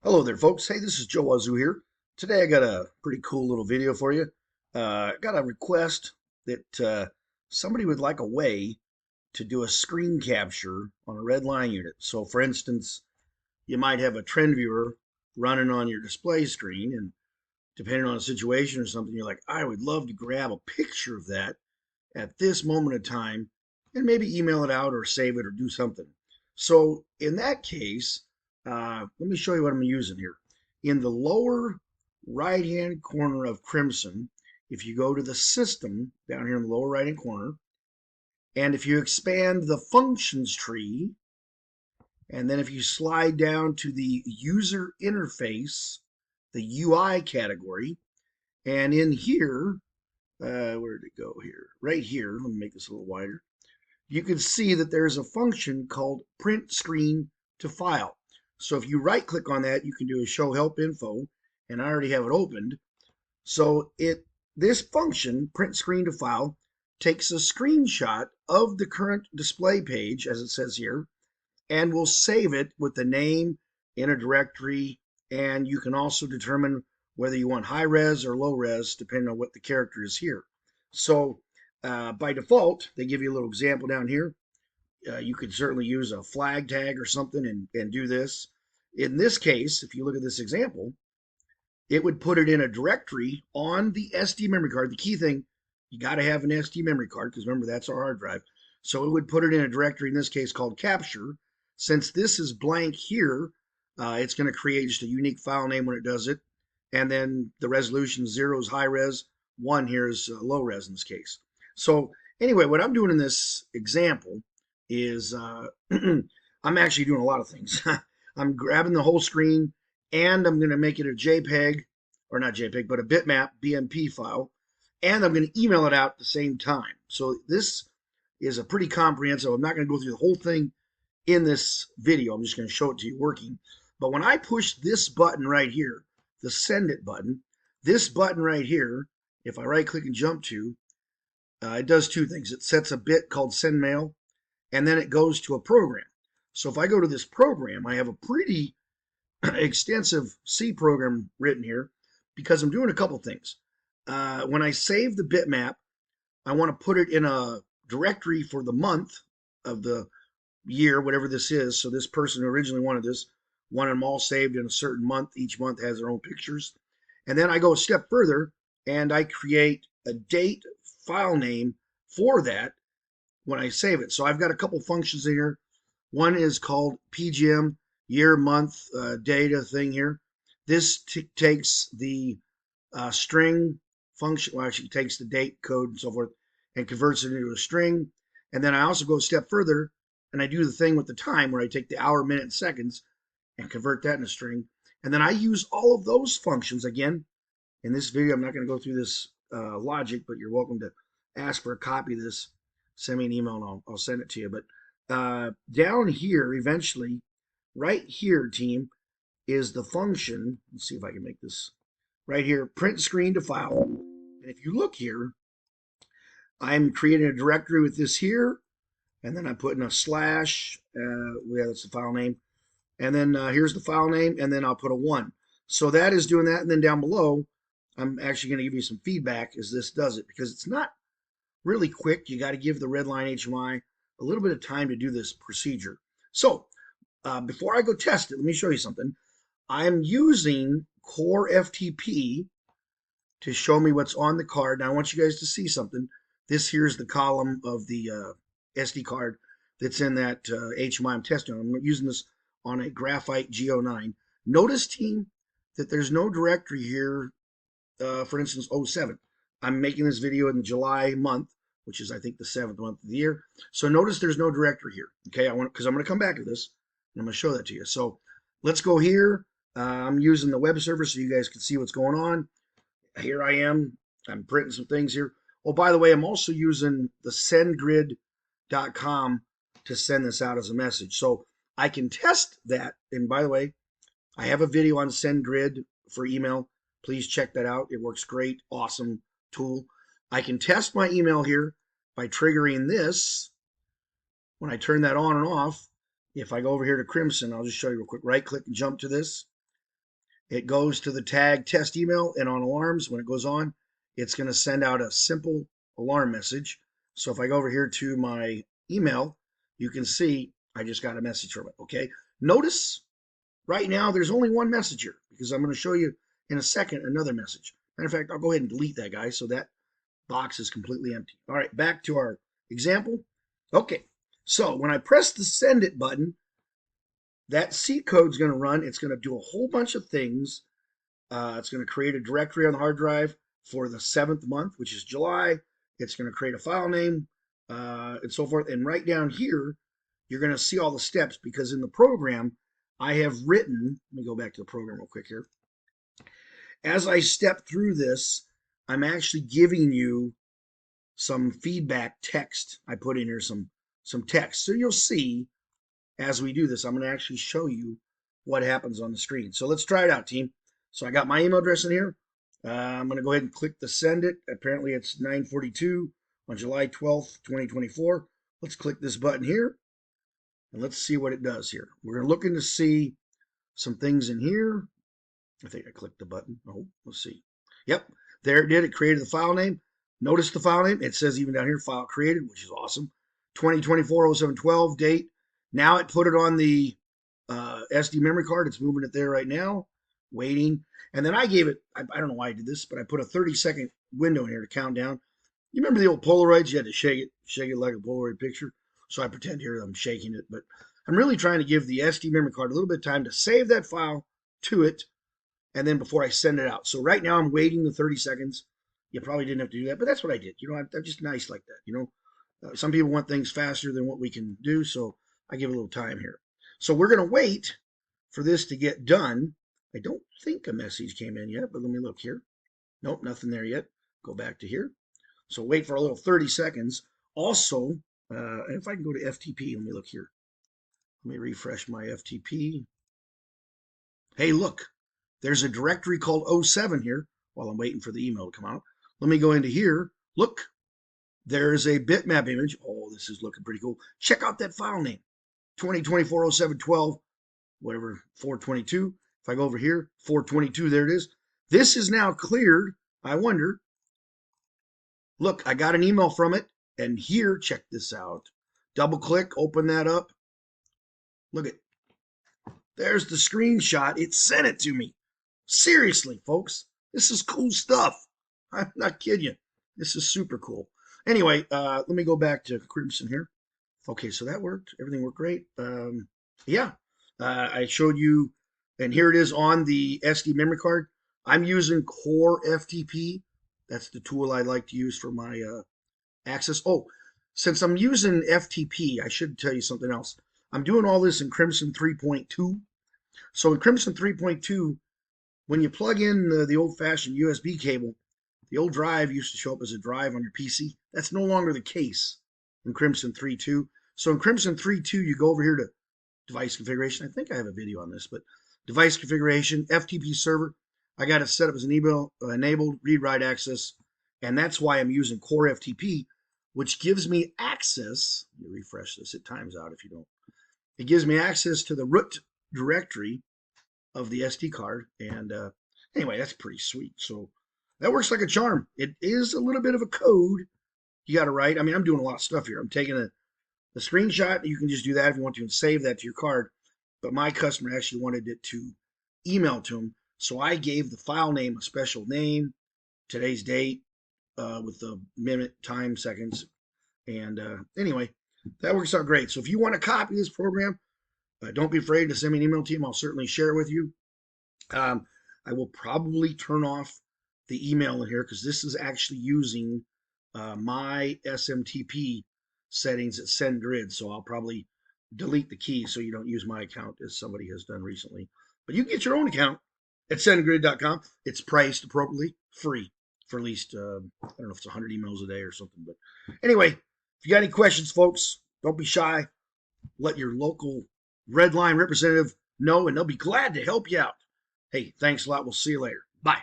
Hello there, folks. Hey, this is Joe Wazoo here. Today I got a pretty cool little video for you. Got a request that somebody would like a way to do a screen capture on a RedLion unit. So, for instance, you might have a trend viewer running on your display screen, and depending on the situation or something, you're like, I would love to grab a picture of that at this moment of time and maybe email it out or save it or do something. So in that case, let me show you what I'm using here. In the lower right hand corner of Crimson, if you go to the system down here in the lower right hand corner, and if you expand the functions tree, and then if you slide down to the user interface, the UI category, and in here, where did it go here? Right here, let me make this a little wider. You can see that there's a function called PrintScreenToFile. So if you right click on that, you can do a show help info, and I already have it opened. So this function, PrintScreenToFile, takes a screenshot of the current display page, as it says here, and will save it with the name in a directory. And you can also determine whether you want high res or low res, depending on what the character is here. So by default, they give you a little example down here. You could certainly use a flag tag or something and do this. In this case, if you look at this example, it would put it in a directory on the SD memory card. The key thing, you got to have an SD memory card because remember, that's our hard drive. So it would put it in a directory, in this case called capture. Since this is blank here, it's going to create just a unique file name when it does it. And then the resolution 0 is high res, 1 here is low res in this case. So anyway, what I'm doing in this example is I'm actually doing a lot of things. I'm grabbing the whole screen and I'm going to make it a JPEG, or not JPEG, but a bitmap BMP file, and I'm going to email it out at the same time. So this is a pretty comprehensive. I'm not going to go through the whole thing in this video. I'm just going to show it to you working. But when I push this button right here, the Send It button, this button right here, if I right click and jump to, it does two things. It sets a bit called Send Mail, and then it goes to a program. So if I go to this program, I have a pretty extensive C program written here because I'm doing a couple things. When I save the bitmap, I want to put it in a directory for the month of the year, whatever this is. So this person who originally wanted this wanted them all saved in a certain month. Each month has their own pictures. And then I go a step further and I create a date file name for that when I save it. So I've got a couple functions in here. One is called PGM, year, month, data thing here. This takes the string function, well, actually takes the date code and so forth and converts it into a string. And then I also go a step further and I do the thing with the time where I take the hour, minute, and seconds and convert that into a string. And then I use all of those functions again. In this video, I'm not going to go through this logic, but you're welcome to ask for a copy of this. Send me an email and I'll send it to you. But down here, eventually, right here, team, is the function. Let's see if I can make this right here, PrintScreenToFile. And if you look here, I'm creating a directory with this here, and then I'm putting a slash. Yeah, that's the file name. And then here's the file name, and then I'll put a 1. So that is doing that. And then down below, I'm actually going to give you some feedback as this does it because it's not really quick. You got to give the RedLion HMI a little bit of time to do this procedure. So before I go test it, let me show you something. I'm using CoreFTP to show me what's on the card. Now I want you guys to see something. This here's the column of the SD card that's in that HMI I'm testing on. I'm using this on a Graphite G09. Notice, team, that there's no directory here, for instance, 07. I'm making this video in July month, which is, I think, the 7th month of the year. So notice there's no directory here, okay? Because I'm going to come back to this, and I'm going to show that to you. So let's go here. I'm using the web server so you guys can see what's going on. Here I am. I'm printing some things here. Oh, by the way, I'm also using the sendgrid.com to send this out as a message. So I can test that. And by the way, I have a video on SendGrid for email. Please check that out. It works great. Awesome tool. I can test my email here by triggering this. When I turn that on and off, if I go over here to Crimson, I'll just show you real quick. Right click and jump to this. It goes to the tag test email, and on alarms, when it goes on, it's going to send out a simple alarm message. So if I go over here to my email, you can see I just got a message from it. Okay. Notice right now there's only one message here because I'm going to show you in a second another message. Matter of fact, I'll go ahead and delete that guy so that box is completely empty. All right, back to our example. Okay, so when I press the send it button, that C code is going to run. It's going to do a whole bunch of things. It's going to create a directory on the hard drive for the 7th month, which is July. It's going to create a file name and so forth. And right down here, you're going to see all the steps because in the program, I have written, let me go back to the program real quick here. As I step through this, I'm actually giving you some feedback text. I put in here some text. So you'll see as we do this, I'm going to actually show you what happens on the screen. So let's try it out, team. So I got my email address in here. I'm going to go ahead and click the send it. Apparently it's 9:42 on July 12th, 2024. Let's click this button here and let's see what it does here. We're looking to see some things in here. I think I clicked the button. Oh, let's see. Yep, there it did. It created the file name. Notice the file name. It says even down here, file created, which is awesome. 2024-07-12 date. Now it put it on the SD memory card. It's moving it there right now, waiting. And then I gave it, I don't know why I did this, but I put a 30-second window in here to count down. You remember the old Polaroids? You had to shake it like a Polaroid picture. So I pretend here I'm shaking it, but I'm really trying to give the SD memory card a little bit of time to save that file to it, and then before I send it out. So right now I'm waiting the 30 seconds. You probably didn't have to do that, but that's what I did. You know, I'm just nice like that. You know, some people want things faster than what we can do, so I give a little time here. So we're going to wait for this to get done. I don't think a message came in yet, but let me look here. Nope, nothing there yet. Go back to here. So wait for a little 30 seconds. Also, if I can go to FTP, let me look here. Let me refresh my FTP. Hey, look, there's a directory called 07 here while I'm waiting for the email to come out. Let me go into here. Look, there's a bitmap image. Oh, this is looking pretty cool. Check out that file name, 2024-07-12, whatever, 422. If I go over here, 422, there it is. This is now cleared. I wonder. Look, I got an email from it. And here, check this out. Double click, open that up. Look at, there's the screenshot. It sent it to me. Seriously, folks, this is cool stuff. I'm not kidding you. This is super cool. Anyway, let me go back to Crimson here. Okay, so that worked. Everything worked great. Yeah, I showed you, and here it is on the SD memory card. I'm using CoreFTP. That's the tool I like to use for my access. Oh, since I'm using FTP, I should tell you something else. I'm doing all this in Crimson 3.2. So in Crimson 3.2, when you plug in the old-fashioned USB cable, the old drive used to show up as a drive on your PC. That's no longer the case in Crimson 3.2. So in Crimson 3.2, you go over here to device configuration. I think I have a video on this, but device configuration, FTP server. I got it set up as an enabled read-write access, and that's why I'm using CoreFTP, which gives me access. Let me refresh this. It times out if you don't. It gives me access to the root directory of the SD card. And anyway, that's pretty sweet. So that works like a charm. It is a little bit of a code you got to write. I mean, I'm doing a lot of stuff here. I'm taking a screenshot. You can just do that if you want to and save that to your card. But my customer actually wanted it to email to him. So I gave the file name a special name, today's date, with the minute, time, seconds. And anyway, that works out great. So if you want to copy this program, don't be afraid to send me an email, team. I'll certainly share it with you. I will probably turn off the email in here because this is actually using my SMTP settings at SendGrid. So I'll probably delete the key so you don't use my account as somebody has done recently. But you can get your own account at SendGrid.com. It's priced appropriately, free for at least, I don't know if it's 100 emails a day or something. But anyway, if you got any questions, folks, don't be shy. Let your local RedLion representative know, and they'll be glad to help you out. Hey, thanks a lot. We'll see you later. Bye.